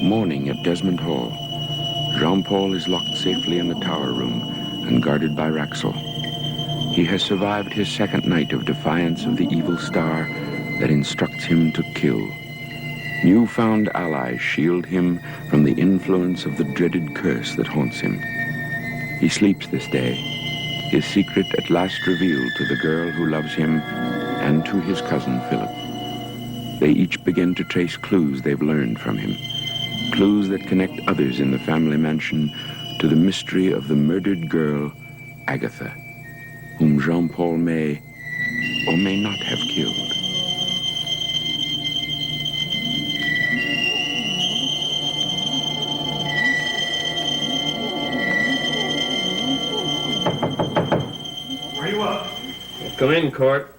Morning at Desmond Hall. Jean-Paul is locked safely in the tower room and guarded by Raxel. He has survived his second night of defiance of the evil star that instructs him to kill. Newfound allies shield him from the influence of the dreaded curse that haunts him. He sleeps this day, his secret at last revealed to the girl who loves him and to his cousin Philip. They each begin to trace clues they've learned from him, clues that connect others in the family mansion to the mystery of the murdered girl, Agatha, whom Jean-Paul may or may not have killed. Are you up? Come in, Court.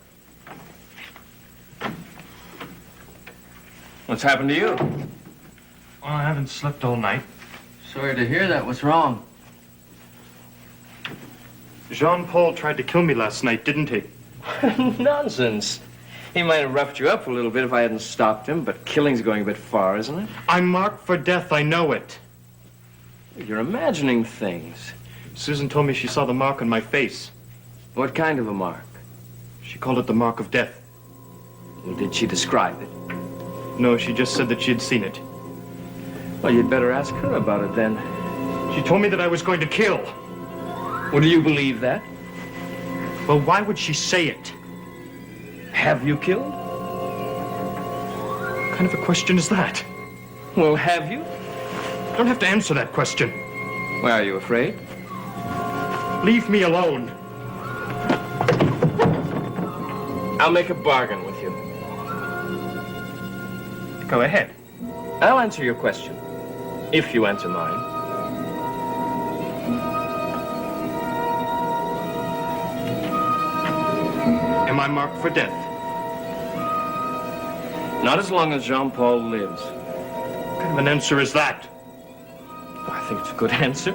What's happened to you? Well, I haven't slept all night. Sorry to hear that. What's wrong? Jean-Paul tried to kill me last night, didn't he? Nonsense. He might have roughed you up a little bit if I hadn't stopped him, but killing's going a bit far, isn't it? I'm marked for death, I know it. You're imagining things. Susan told me she saw the mark on my face. What kind of a mark? She called it the mark of death. Well, did she describe it? No, she just said that she had seen it. Well, you'd better ask her about it then. She told me that I was going to kill. Well, do you believe that? Well, why would she say it? Have you killed? What kind of a question is that? Well, have you? I don't have to answer that question. Why, are you afraid? Leave me alone. I'll make a bargain with you. Go ahead. I'll answer your question, if you answer mine. Am I marked for death? Not as long as Jean-Paul lives. What kind of an answer is that? I think it's a good answer.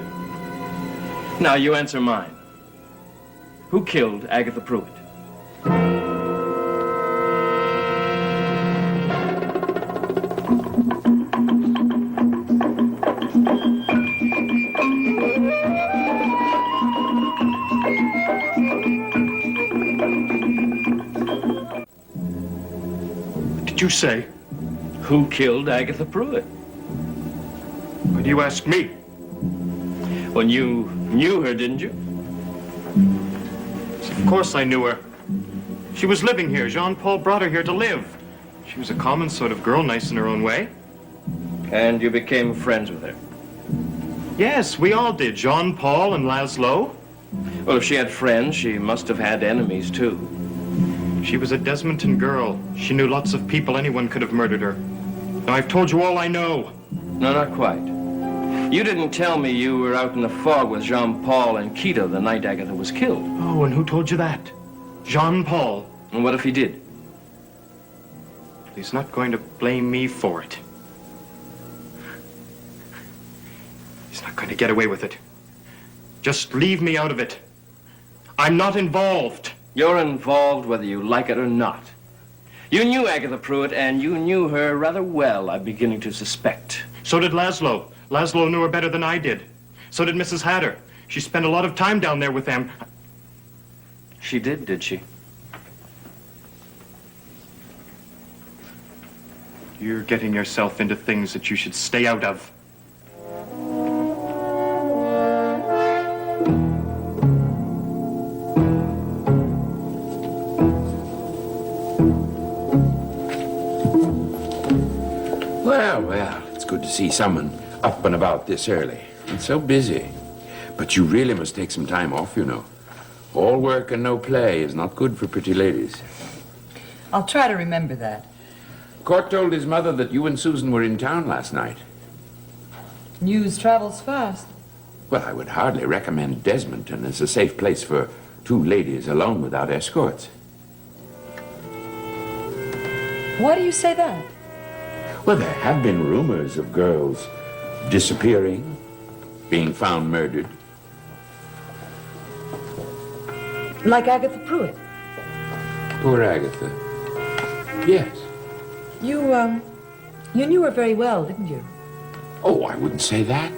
Now, you answer mine. Who killed Agatha Pruitt? What did you say? Who killed Agatha Pruitt? Why do you ask me? Well, you knew her, didn't you? Of course I knew her. She was living here. Jean-Paul brought her here to live. She was a common sort of girl, nice in her own way. And you became friends with her? Yes, we all did. Jean-Paul and Laszlo. Well, if she had friends, she must have had enemies, too. She was a Desmonton girl. She knew lots of people. Anyone could have murdered her. Now, I've told you all I know. No, not quite. You didn't tell me you were out in the fog with Jean-Paul and Quito the night Agatha was killed. Oh, and who told you that? Jean-Paul. And what if he did? He's not going to blame me for it. He's not going to get away with it. Just leave me out of it. I'm not involved. You're involved whether you like it or not. You knew Agatha Pruitt, and you knew her rather well, I'm beginning to suspect. So did Laszlo. Laszlo knew her better than I did. So did Mrs. Hatter. She spent a lot of time down there with them. She did she? You're getting yourself into things that you should stay out of. Well, it's good to see someone up and about this early. It's so busy. But you really must take some time off, you know. All work and no play is not good for pretty ladies. I'll try to remember that. Court told his mother that you and Susan were in town last night. News travels fast. Well, I would hardly recommend Desmonton as a safe place for two ladies alone without escorts. Why do you say that? Well, there have been rumors of girls disappearing, being found murdered. Like Agatha Pruitt. Poor Agatha. Yes. You knew her very well, didn't you? Oh, I wouldn't say that.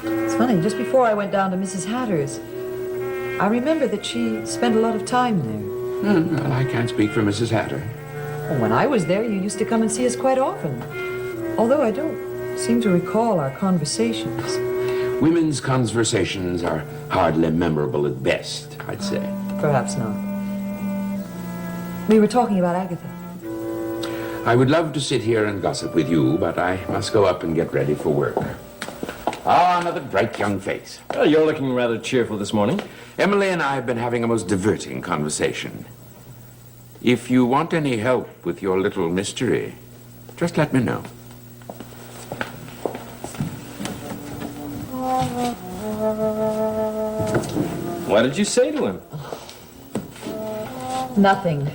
It's funny, just before I went down to Mrs. Hatter's, I remember that she spent a lot of time there. Well, I can't speak for Mrs. Hatter. Well, when I was there, you used to come and see us quite often. Although I don't seem to recall our conversations. Women's conversations are hardly memorable at best, I'd say. Perhaps not. We were talking about Agatha. I would love to sit here and gossip with you, but I must go up and get ready for work. Ah, another bright young face. Well, you're looking rather cheerful this morning. Emily and I have been having a most diverting conversation. If you want any help with your little mystery, just let me know. What did you say to him? Nothing.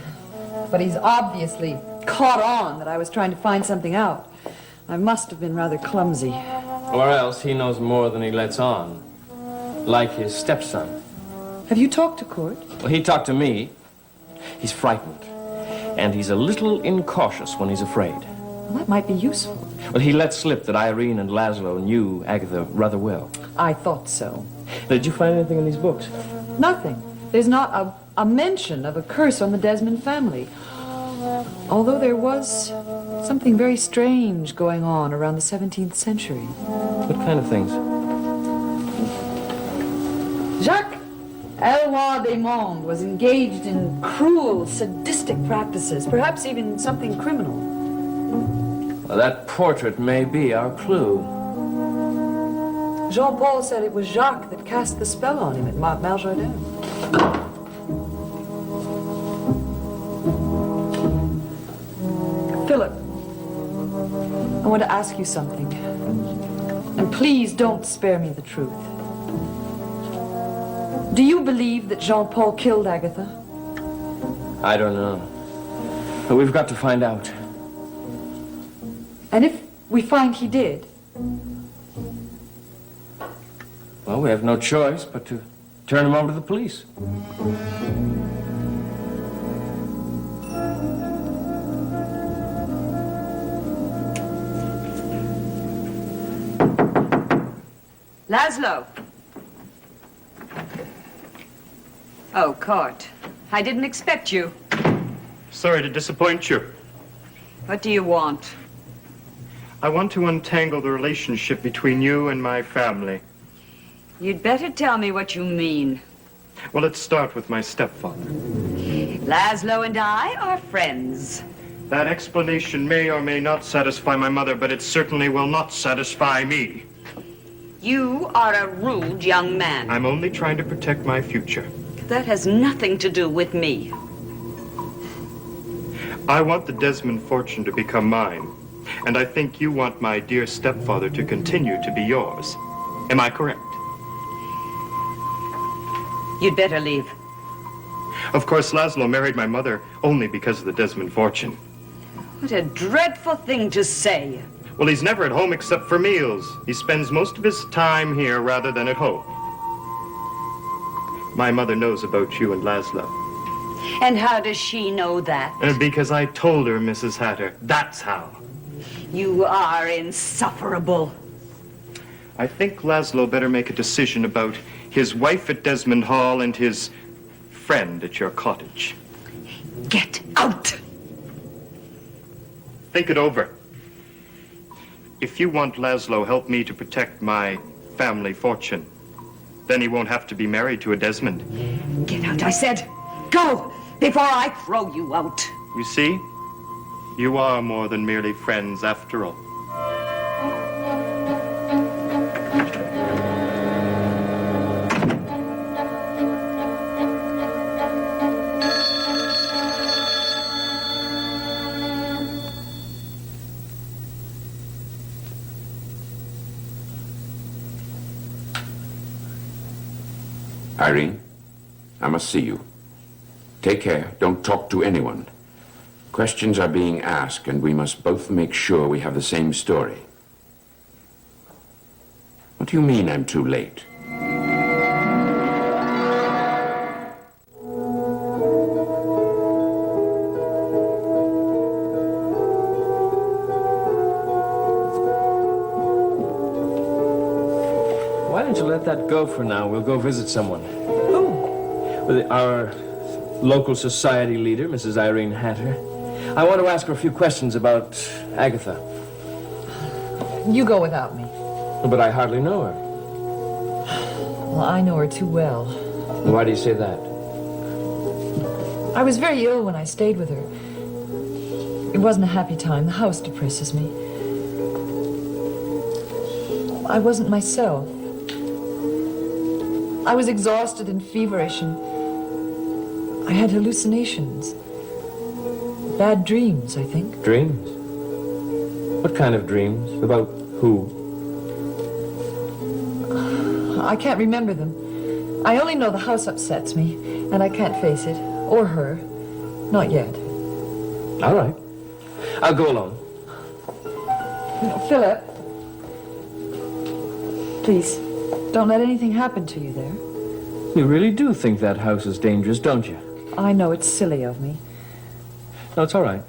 But he's obviously caught on that I was trying to find something out. I must have been rather clumsy. Or else he knows more than he lets on. Like his stepson. Have you talked to Court? Well, he talked to me. He's frightened. And he's a little incautious when he's afraid. Well, that might be useful. Well, he let slip that Irene and Laszlo knew Agatha rather well. I thought so. Did you find anything in these books? Nothing. There's not a mention of a curse on the Desmond family. Although there was something very strange going on around the 17th century. What kind of things? Jacques Eloi Desmondes was engaged in cruel, sadistic practices, perhaps even something criminal. Well, that portrait may be our clue. Jean-Paul said it was Jacques that cast the spell on him at Maljardin. Philip, I want to ask you something. And please don't spare me the truth. Do you believe that Jean-Paul killed Agatha? I don't know. But we've got to find out. And if we find he did, Well, we have no choice but to turn him over to the police. Laszlo. Oh, Court. I didn't expect you. Sorry to disappoint you. What do you want? I want to untangle the relationship between you and my family. You'd better tell me what you mean. Well, let's start with my stepfather. Laszlo and I are friends. That explanation may or may not satisfy my mother, but it certainly will not satisfy me. You are a rude young man. I'm only trying to protect my future. That has nothing to do with me. I want the Desmond fortune to become mine, and I think you want my dear stepfather to continue to be yours. Am I correct? You'd better leave. Of course, Laszlo married my mother only because of the Desmond fortune. What a dreadful thing to say. Well, he's never at home except for meals. He spends most of his time here rather than at home. My mother knows about you and Laszlo. And how does she know that? Because I told her, Mrs. Hatter. That's how. You are insufferable. I think Laszlo better make a decision about his wife at Desmond Hall and his friend at your cottage. Get out! Think it over. If you want Laszlo help me to protect my family fortune, then he won't have to be married to a Desmond. Get out, I said. Go, before I throw you out. You see, you are more than merely friends after all. Irene, I must see you. Take care. Don't talk to anyone. Questions are being asked, and we must both make sure we have the same story. What do you mean I'm too late? let that go for now. We'll go visit someone. Who? Well, our local society leader, Mrs. Irene Hatter. I want to ask her a few questions about Agatha. You go without me. But I hardly know her. Well, I know her too well. Why do you say that? I was very ill when I stayed with her. It wasn't a happy time. The house depresses me. I wasn't myself. I was exhausted and feverish, and I had hallucinations. Bad dreams, I think. Dreams? What kind of dreams? About who? I can't remember them. I only know the house upsets me, and I can't face it. Or her. Not yet. All right. I'll go alone. Philip. Please, don't let anything happen to you there. You really do think that house is dangerous, don't you? I know it's silly of me. No, it's all right.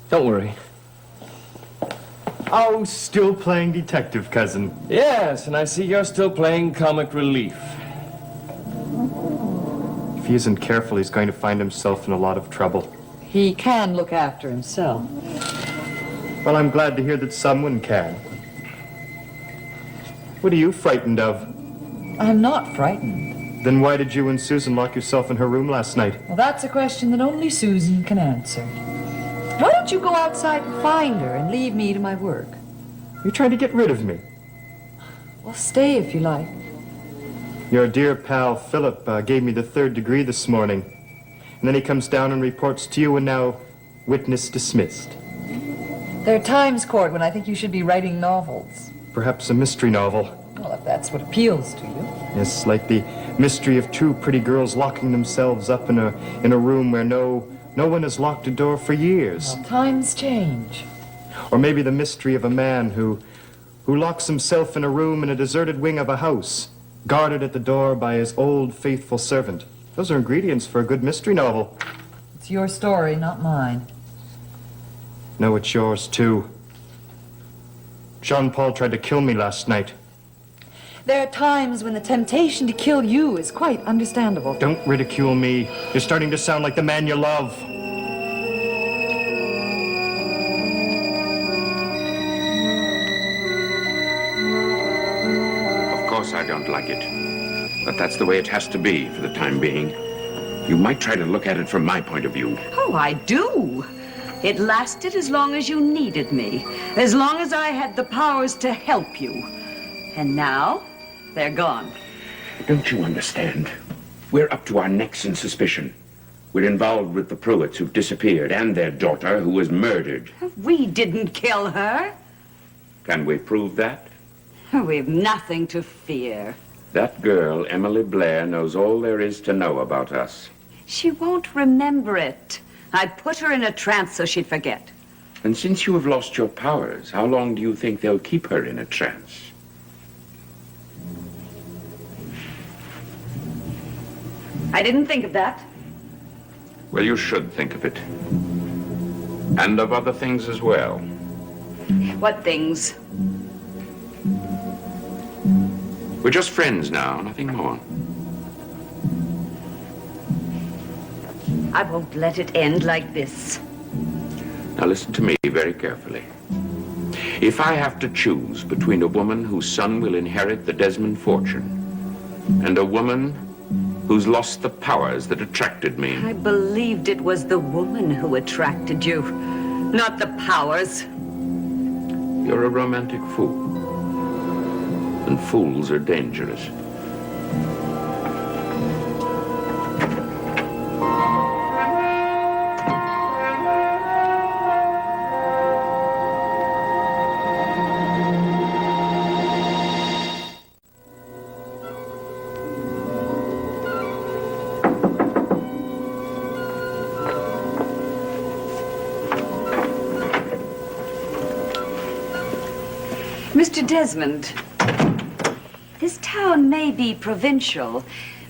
Don't worry. Oh, still playing detective, cousin. Yes, and I see you're still playing comic relief. If he isn't careful, he's going to find himself in a lot of trouble. He can look after himself. Well, I'm glad to hear that someone can. What are you frightened of? I'm not frightened. Then why did you and Susan lock yourself in her room last night? Well, that's a question that only Susan can answer. Why don't you go outside and find her and leave me to my work? You're trying to get rid of me. Well, stay if you like. Your dear pal, Philip, gave me the 3rd degree this morning. And then he comes down and reports to you, and now witness dismissed. There are times, Court, when I think you should be writing novels. Perhaps a mystery novel. Well, if that's what appeals to you. Yes, like the mystery of 2 pretty girls locking themselves up in a room where no one has locked a door for years. Well, times change. Or maybe the mystery of a man who locks himself in a room in a deserted wing of a house, guarded at the door by his old faithful servant. Those are ingredients for a good mystery novel. It's your story, not mine. No, it's yours, too. Jean-Paul tried to kill me last night. There are times when the temptation to kill you is quite understandable. Don't ridicule me. You're starting to sound like the man you love. Of course I don't like it. But that's the way it has to be for the time being. You might try to look at it from my point of view. Oh, I do. It lasted as long as you needed me, as long as I had the powers to help you. And now, they're gone. Don't you understand? We're up to our necks in suspicion. We're involved with the Pruitts who've disappeared and their daughter who was murdered. We didn't kill her. Can we prove that? We've nothing to fear. That girl, Emily Blair, knows all there is to know about us. She won't remember it. I put her in a trance so she'd forget. And since you have lost your powers, how long do you think they'll keep her in a trance? I didn't think of that. Well, you should think of it. And of other things as well. What things? We're just friends now, nothing more. I won't let it end like this. Now listen to me very carefully. If I have to choose between a woman whose son will inherit the Desmond fortune and a woman who's lost the powers that attracted me. I believed it was the woman who attracted you, not the powers. You're a romantic fool. And fools are dangerous. Mr. Desmond, this town may be provincial,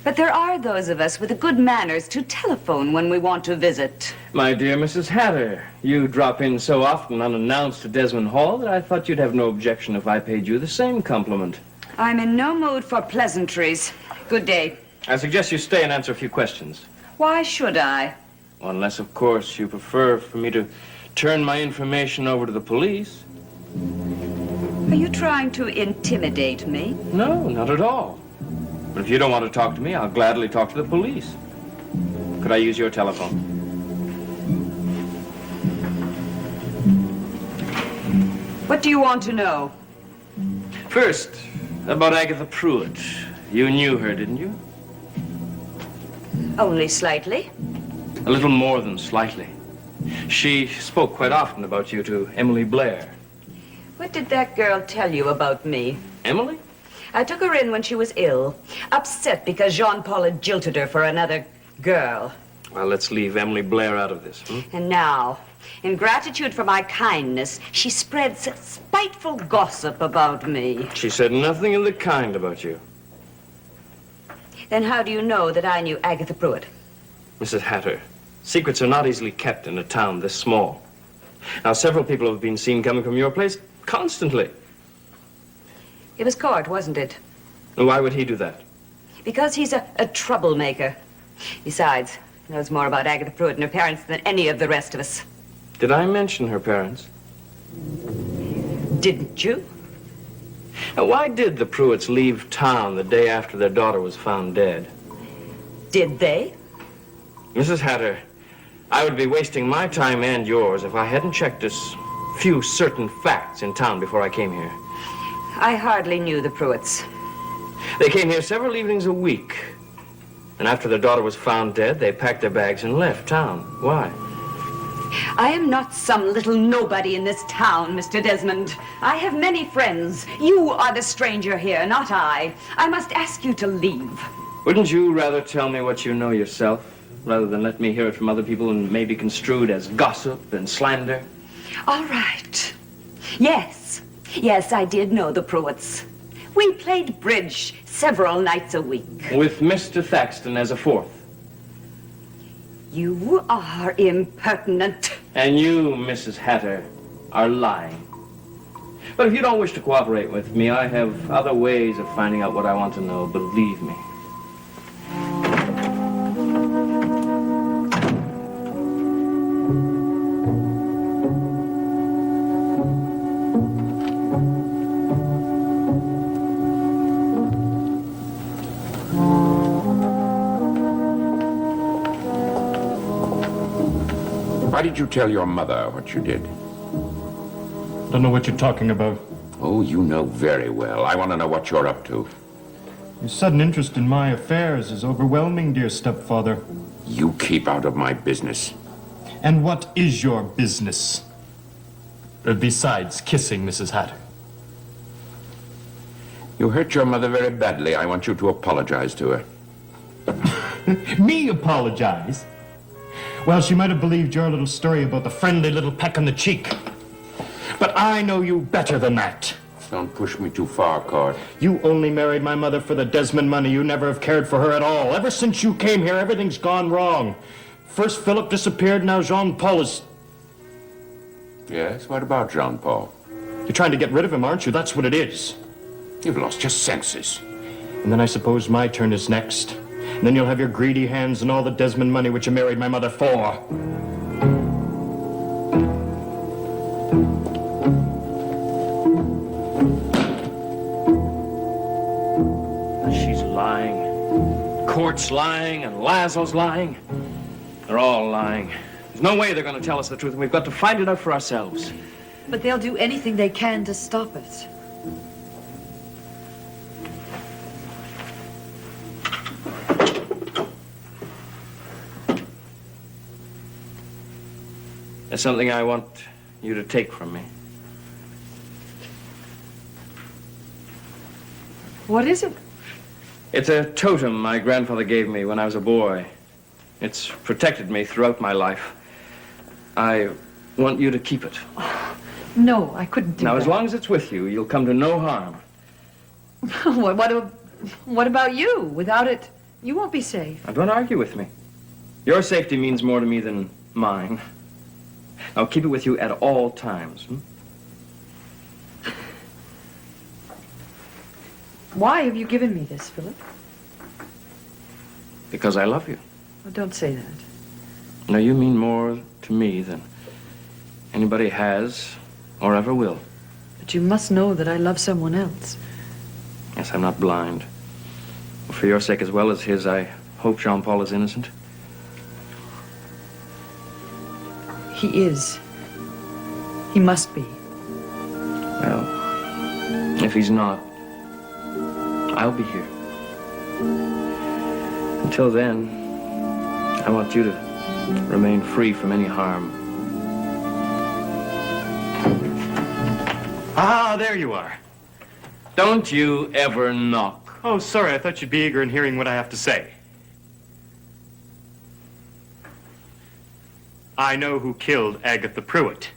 but there are those of us with the good manners to telephone when we want to visit. My dear Mrs. Hatter, you drop in so often unannounced to Desmond Hall that I thought you'd have no objection if I paid you the same compliment. I'm in no mood for pleasantries. Good day. I suggest you stay and answer a few questions. Why should I? Unless, of course, you prefer for me to turn my information over to the police. Are you trying to intimidate me? No, not at all. But if you don't want to talk to me, I'll gladly talk to the police. Could I use your telephone? What do you want to know? First, about Agatha Pruitt. You knew her, didn't you? Only slightly. A little more than slightly. She spoke quite often about you to Emily Blair. What did that girl tell you about me? Emily? I took her in when she was ill, upset because Jean-Paul had jilted her for another girl. Well, let's leave Emily Blair out of this, hmm? And now, in gratitude for my kindness, she spreads spiteful gossip about me. She said nothing of the kind about you. Then how do you know that I knew Agatha Pruitt? Mrs. Hatter, secrets are not easily kept in a town this small. Now, several people have been seen coming from your place constantly. It was Court, wasn't it? And why would he do that? Because he's a troublemaker. Besides, he knows more about Agatha Pruitt and her parents than any of the rest of us. Did I mention her parents? Didn't you? Now, why did the Pruitts leave town the day after their daughter was found dead? Did they? Mrs. Hatter, I would be wasting my time and yours if I hadn't checked a few certain facts in town before I came here. I hardly knew the Pruitts. They came here several evenings a week. And after their daughter was found dead, they packed their bags and left town. Why? I am not some little nobody in this town, Mr. Desmond. I have many friends. You are the stranger here, not I. I must ask you to leave. Wouldn't you rather tell me what you know yourself, rather than let me hear it from other people and maybe construed as gossip and slander? All right. Yes, I did know the Pruitts. We played bridge several nights a week. With Mr. Thaxton as a fourth. You are impertinent. And you, Mrs. Hatter, are lying. But if you don't wish to cooperate with me, I have other ways of finding out what I want to know, believe me. Why did you tell your mother what you did? Don't know what you're talking about. Oh, you know very well. I want to know what you're up to. Your sudden interest in my affairs is overwhelming, dear stepfather. You keep out of my business. And what is your business? Besides kissing Mrs. Hatter. You hurt your mother very badly. I want you to apologize to her. Me apologize? Well, she might have believed your little story about the friendly little peck on the cheek. But I know you better than that. Don't push me too far, Cord. You only married my mother for the Desmond money. You never have cared for her at all. Ever since you came here, everything's gone wrong. First Philip disappeared, now Jean-Paul is... Yes, what about Jean-Paul? You're trying to get rid of him, aren't you? That's what it is. You've lost your senses. And then I suppose my turn is next. And then you'll have your greedy hands and all the Desmond money which you married my mother for. She's lying. Court's lying, and Lazo's lying. They're all lying. There's no way they're going to tell us the truth, and we've got to find it out for ourselves. But they'll do anything they can to stop it. There's something I want you to take from me. What is it? It's a totem my grandfather gave me when I was a boy. It's protected me throughout my life. I want you to keep it. No, I couldn't do Now, that. as long as it's with you, you'll come to no harm. What about you? Without it, you won't be safe. Now, don't argue with me. Your safety means more to me than mine. Now, keep it with you at all times. Why have you given me this, Philip? Because I love you. Oh, don't say that. Now, you mean more to me than anybody has or ever will. But you must know that I love someone else. Yes, I'm not blind. For your sake as well as his, I hope Jean-Paul is innocent. He is. He must be. Well, if he's not, I'll be here. Until then, I want you to remain free from any harm. Ah, there you are. Don't you ever knock. Oh, sorry, I thought you'd be eager in hearing what I have to say. I know who killed Agatha Pruitt.